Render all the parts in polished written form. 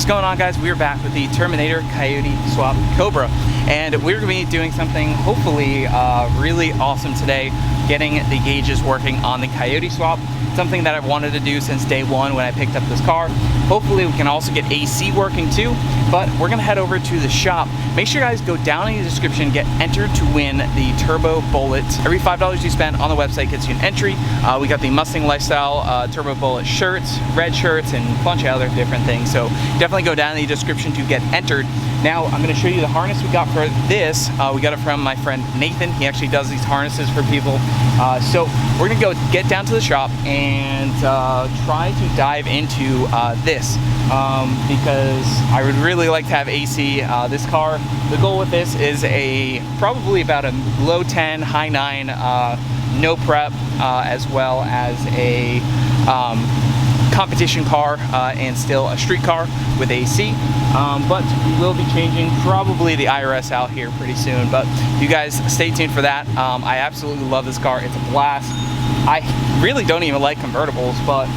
going on, guys? We're back with the Terminator Coyote Swap Cobra, and we're going to be doing something hopefully really awesome today, getting the gauges working on the Coyote Swap. Something that I've wanted to do since day one when I picked up this car. Hopefully we can also get AC working too, but we're gonna head over to the shop. Make sure you guys go down in the description, get entered to win the Turbo Bullet. Every $5 you spend on the website gets you an entry. We got the Mustang Lifestyle Turbo Bullet shirts, red shirts, and a bunch of other different things. So definitely go down in the description to get entered. Now I'm gonna show you the harness we got for this. We got it from my friend Nathan. He actually does these harnesses for people. So we're gonna go get down to the shop and try to dive into this because I would really like to have AC. This car, the goal with this is probably about a low 10, high 9, no prep, as well as a competition car and still a street car with AC. But we will be changing probably the IRS out here pretty soon, but you guys stay tuned for that. I absolutely love this car. It's a blast. I really don't even like convertibles, but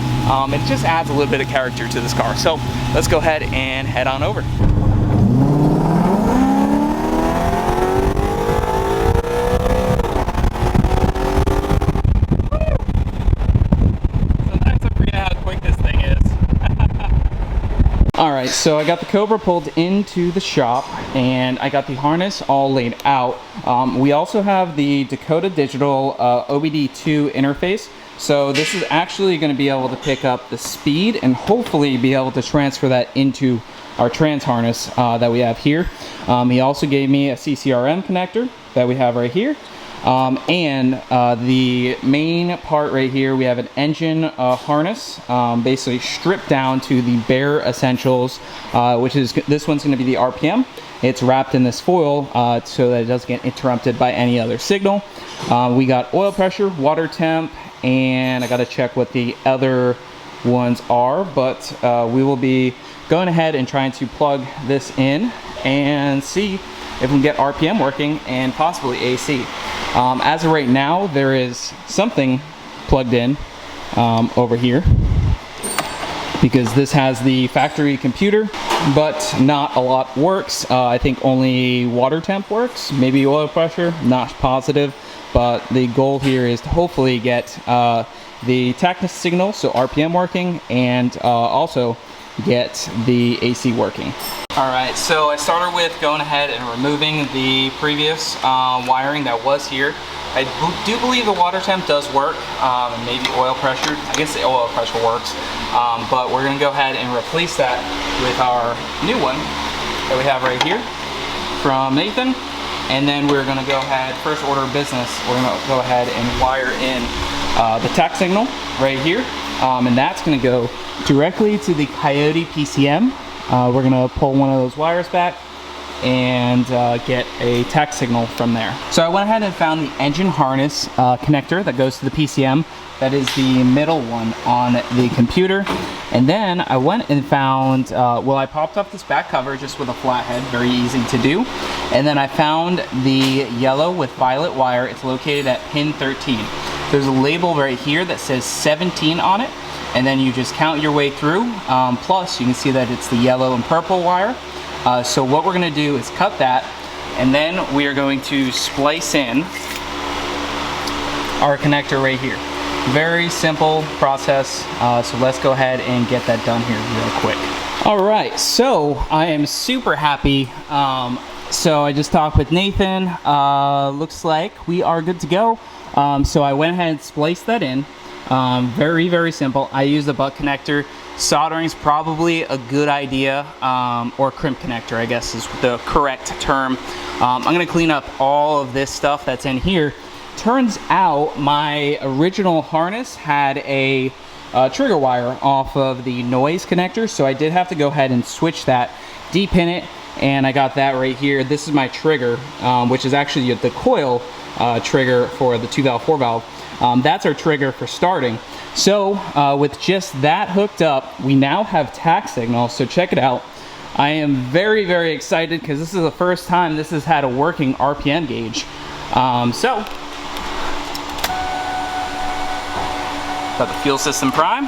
it just adds a little bit of character to this car. So let's go ahead and head on over. Alright, so I got the Cobra pulled into the shop and I got the harness all laid out. We also have the Dakota Digital OBD2 interface. So this is actually going to be able to pick up the speed and hopefully be able to transfer that into our trans harness that we have here. He also gave me a CCRM connector that we have right here. And the main part right here, we have an engine harness, basically stripped down to the bare essentials, which is, this one's going to be the RPM. It's wrapped in this foil so that it doesn't get interrupted by any other signal. We got oil pressure, water temp, and I got to check what the other ones are, but we will be going ahead and trying to plug this in and see if we can get RPM working and possibly AC. As of right now, there is something plugged in over here because this has the factory computer, but not a lot works. I think only water temp works, maybe oil pressure, not positive, but the goal here is to hopefully get the tach signal, so RPM working, and also get the AC working. Alright, so I started with going ahead and removing the previous wiring that was here. I do believe the water temp does work, and maybe oil pressure. I guess the oil pressure works, but we're going to go ahead and replace that with our new one that we have right here from Nathan. And then we're going to go ahead, first order of business, we're going to go ahead and wire in the tach signal right here, and that's going to go directly to the Coyote PCM. We're going to pull one of those wires back and get a tach signal from there. So I went ahead and found the engine harness connector that goes to the PCM. That is the middle one on the computer. And then I went and found, well, I popped up this back cover just with a flathead, very easy to do. And then I found the yellow with violet wire. It's located at pin 13. There's a label right here that says 17 on it. And then you just count your way through. Plus, you can see that it's the yellow and purple wire. So what we're going to do is cut that, and then we are going to splice in our connector right here. Very simple process. So let's go ahead and get that done here real quick. All right, so I am super happy. So I just talked with Nathan. Looks like we are good to go. So I went ahead and spliced that in. Very, very simple. I use a butt connector. Soldering is probably a good idea, or crimp connector, I guess is the correct term. I'm going to clean up all of this stuff that's in here. Turns out my original harness had a trigger wire off of the noise connector, so I did have to go ahead and switch that, depin it, and I got that right here. This is my trigger, which is actually the coil trigger for the 2-valve, 4-valve. That's our trigger for starting. So with just that hooked up, we now have tach signal. So check it out. I am very, very excited because this is the first time this has had a working RPM gauge. So got the fuel system prime.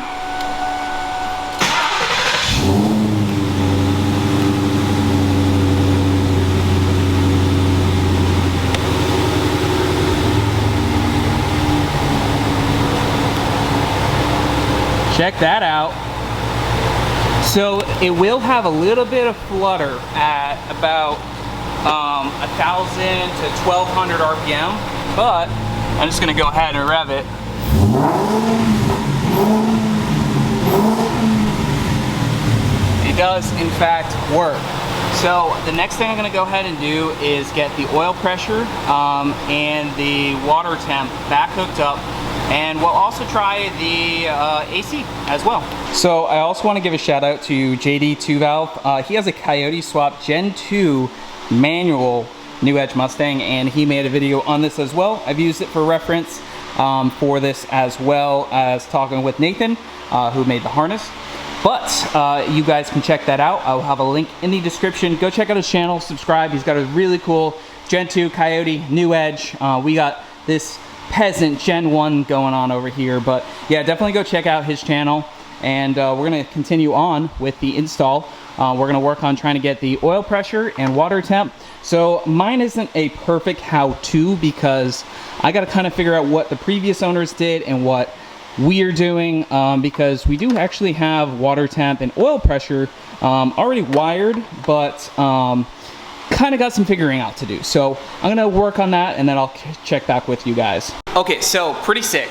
check that out. So it will have a little bit of flutter at about 1,000 to 1,200 RPM, but I'm just gonna go ahead and rev it. It does in fact work. So the next thing I'm gonna go ahead and do is get the oil pressure and the water temp back hooked up, and we'll also try the AC as well. So I also want to give a shout out to JD 2Valve. He has a Coyote swap Gen 2 manual New Edge Mustang, and he made a video on this as well. I've used it for reference for this, as well as talking with Nathan, who made the harness. But you guys can check that out. I'll have a link in the description. Go check out his channel, subscribe. He's got a really cool Gen 2 Coyote New Edge. We got this peasant Gen 1 going on over here, but yeah, definitely go check out his channel. And we're gonna continue on with the install. We're gonna work on trying to get the oil pressure and water temp. So mine isn't a perfect how-to, because I gotta kind of figure out what the previous owners did and what we're doing, because we do actually have water temp and oil pressure already wired, but kind of got some figuring out to do. So I'm gonna work on that, and then I'll check back with you guys. Okay, so pretty sick.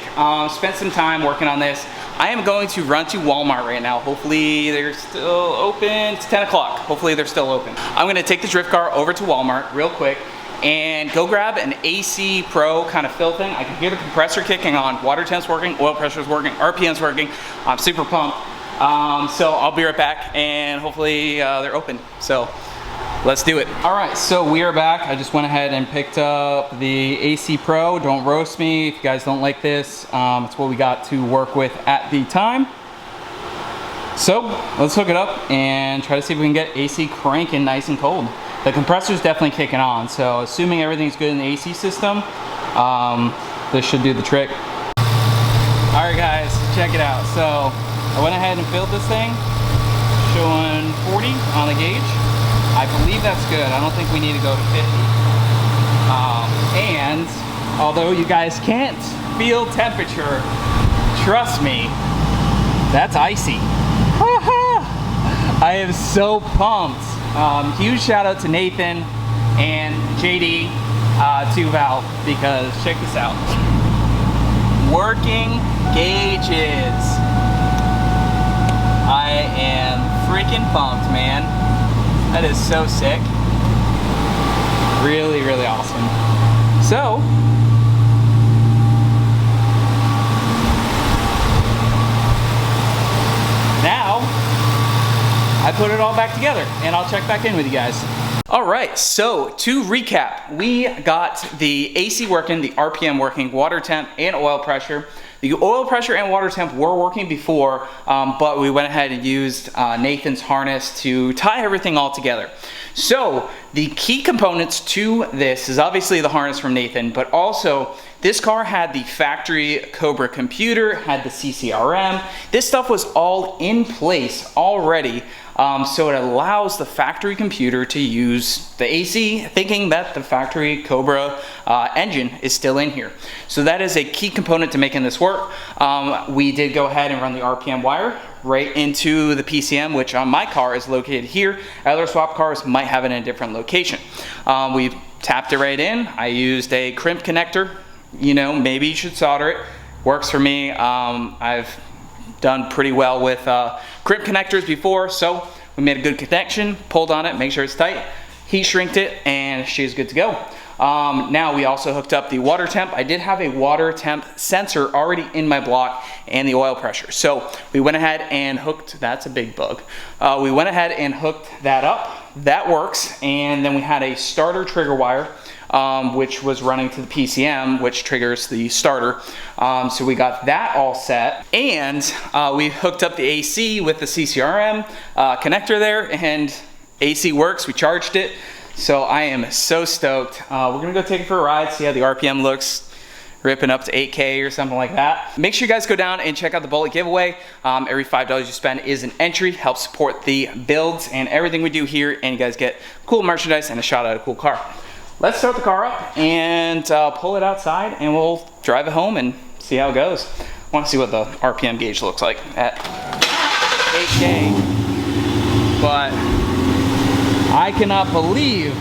Spent some time working on this. I am going to run to Walmart right now. Hopefully they're still open. It's 10 o'clock. Hopefully they're still open. I'm gonna take the drift car over to Walmart real quick and go grab an AC Pro kind of fill thing. I can hear the compressor kicking on, water temp's working, oil pressure's working, RPM's working. I'm super pumped. So I'll be right back, and hopefully they're open. So let's do it. All right, so we are back. I just went ahead and picked up the AC Pro. Don't roast me if you guys don't like this. It's what we got to work with at the time. So let's hook it up and try to see if we can get AC cranking nice and cold. The compressor's definitely kicking on, so assuming everything's good in the AC system, this should do the trick. All right guys, check it out. So I went ahead and filled this thing, showing 40 on the gauge. I believe that's good. I don't think we need to go to 50. And although you guys can't feel temperature, trust me, that's icy. I am so pumped. Huge shout out to Nathan and JD 2Valve, because check this out. Working gauges. I am freaking pumped, man. That is so sick. Really, really awesome. So, now I put it all back together, and I'll check back in with you guys. All right, so to recap, we got the AC working, the RPM working, water temp, and oil pressure. The oil pressure and water temp were working before, but we went ahead and used Nathan's harness to tie everything all together. So the key components to this is obviously the harness from Nathan, but also this car had the factory Cobra computer, had the CCRM. This stuff was all in place already. So it allows the factory computer to use the AC, thinking that the factory Cobra engine is still in here. So that is a key component to making this work. We did go ahead and run the RPM wire right into the PCM, which on my car is located here. Other swap cars might have it in a different location. We tapped it right in. I used a crimp connector. You know, maybe you should solder it. Works for me. I've done pretty well with crimp connectors before, so we made a good connection, pulled on it, make sure it's tight, heat shrinked it, and she's good to go. Now we also hooked up the water temp. I did have a water temp sensor already in my block, and the oil pressure. So we went ahead and hooked, that's a big bug. We went ahead and hooked that up. That works. And then we had a starter trigger wire, which was running to the PCM, which triggers the starter. So we got that all set. And we hooked up the AC with the CCRM connector there, and AC works. We charged it. So I am so stoked. We're gonna go take it for a ride, see how the RPM looks, ripping up to 8K or something like that. Make sure you guys go down and check out the bullet giveaway. Every $5 you spend is an entry, helps support the builds and everything we do here, and you guys get cool merchandise and a shot at a cool car. Let's start the car up and pull it outside, and we'll drive it home and see how it goes. want to see what the RPM gauge looks like at 8K. But I cannot believe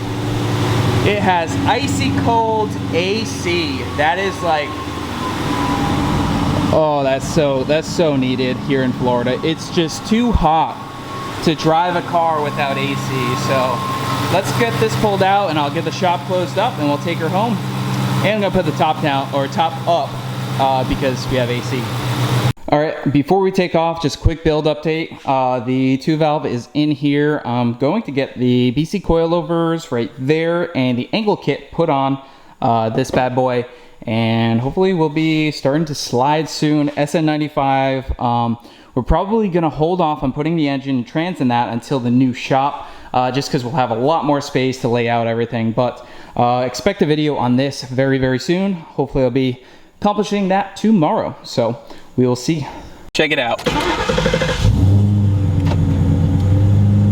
it has icy cold AC. That is like, oh, that's so needed here in Florida. It's just too hot to drive a car without AC. So let's get this pulled out and I'll get the shop closed up and we'll take her home. And I'm gonna put the top down, or top up, because we have AC. All right, before we take off, just a quick build update. The 2-valve is in here. I'm going to get the BC coilovers right there and the angle kit put on this bad boy. And hopefully we'll be starting to slide soon. SN95, we're probably gonna hold off on putting the engine and trans in that until the new shop, just because we'll have a lot more space to lay out everything. But expect a video on this very, very soon. Hopefully I'll be accomplishing that tomorrow. So we will see. Check it out.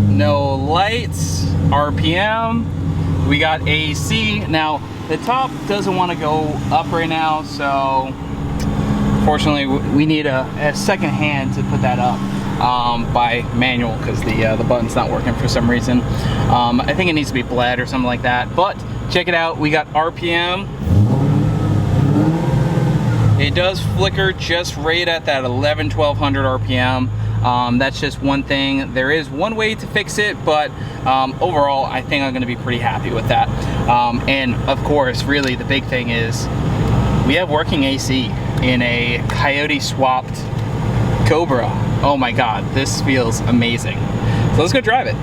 No lights, RPM, we got AC. Now, the top doesn't want to go up right now, so fortunately we need a second hand to put that up by manual, because the button's not working for some reason. I think it needs to be bled or something like that, but check it out. We got RPM. It does flicker just right at that 1200 RPM. That's just one thing. There is one way to fix it, but overall I think I'm gonna be pretty happy with that. And of course, really the big thing is we have working AC in a Coyote swapped Cobra. Oh my God, this feels amazing. So let's go drive it.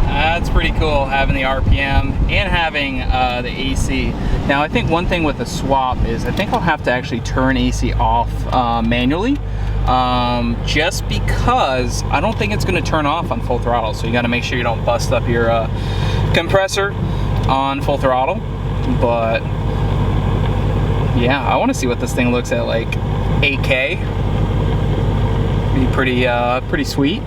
That's pretty cool, having the RPM and having the AC. Now I think one thing with the swap is I think I'll have to actually turn AC off manually, just because I don't think it's going to turn off on full throttle. So you got to make sure you don't bust up your compressor on full throttle. But yeah, I want to see what this thing looks at like 8K. Be pretty sweet.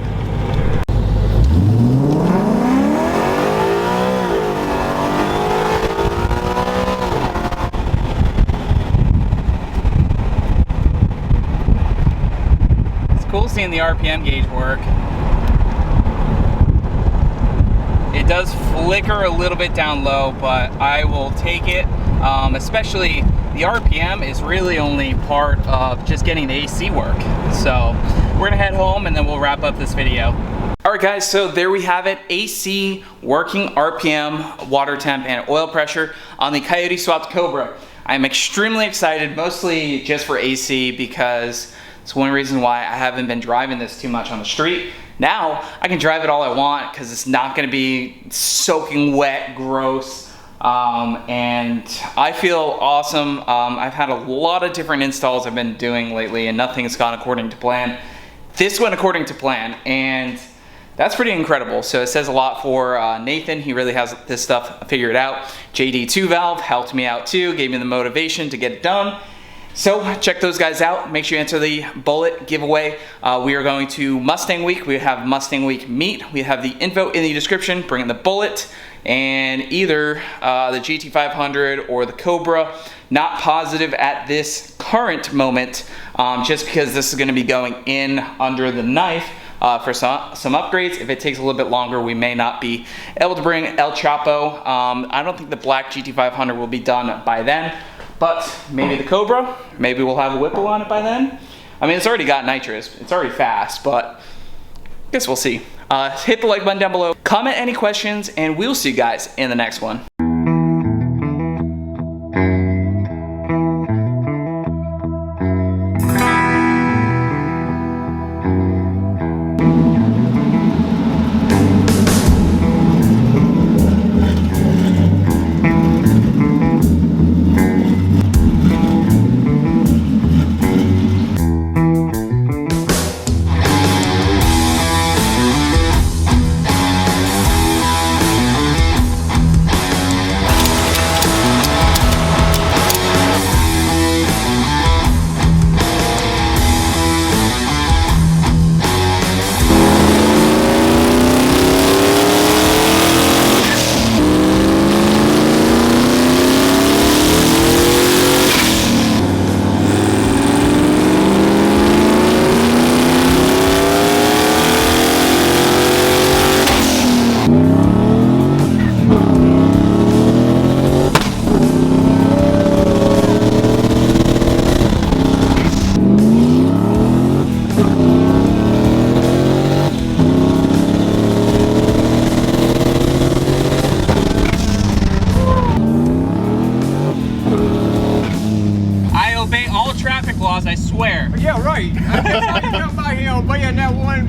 Cool seeing the RPM gauge work. It does flicker a little bit down low, but I will take it. Especially the RPM is really only part of just getting the AC work. So we're gonna head home and then we'll wrap up this video. All right guys, so there we have it. AC, working RPM, water temp, and oil pressure on the Coyote swapped Cobra. I'm extremely excited, mostly just for AC, because it's one reason why I haven't been driving this too much on the street. Now I can drive it all I want because it's not going to be soaking wet, gross, and I feel awesome. I've had a lot of different installs I've been doing lately and nothing has gone according to plan. This went according to plan, and that's pretty incredible. So it says a lot for Nathan. He really has this stuff figured out. JD 2-valve helped me out too, gave me the motivation to get it done. So check those guys out. Make sure you enter the bullet giveaway. We are going to Mustang Week. We have Mustang Week meet. We have the info in the description. Bring in the bullet and either the GT500 or the Cobra. Not positive at this current moment, just because this is going to be going in under the knife for some upgrades. If it takes a little bit longer, we may not be able to bring El Chapo. I don't think the black GT500 will be done by then. But maybe the Cobra, maybe we'll have a Whipple on it by then. I mean, it's already got nitrous, it's already fast, but I guess we'll see. Hit the like button down below, comment any questions, and we'll see you guys in the next one. there. Yeah, right. I saw you come by here on being that one